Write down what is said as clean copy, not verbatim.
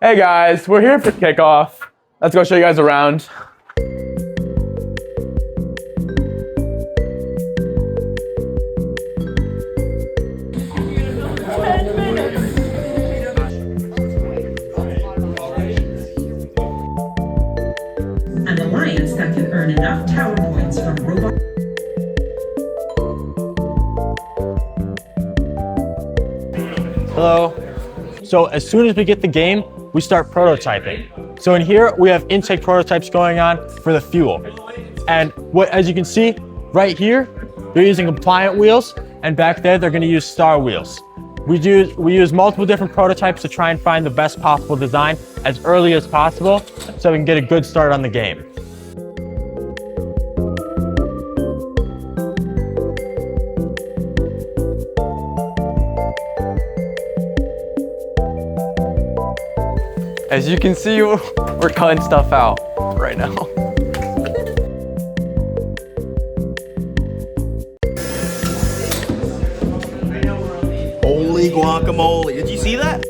Hey guys, we're here for Kickoff. Let's go show you guys around. An alliance that can earn enough tower points from Robotics. Hello. So as soon as we get the game, we start prototyping. So in here, we have intake prototypes going on for the fuel. And as you can see, right here, they're using compliant wheels, and back there, they're gonna use star wheels. We use multiple different prototypes to try and find the best possible design as early as possible so we can get a good start on the game. As you can see, we're cutting stuff out right now. Holy guacamole. Did you see that?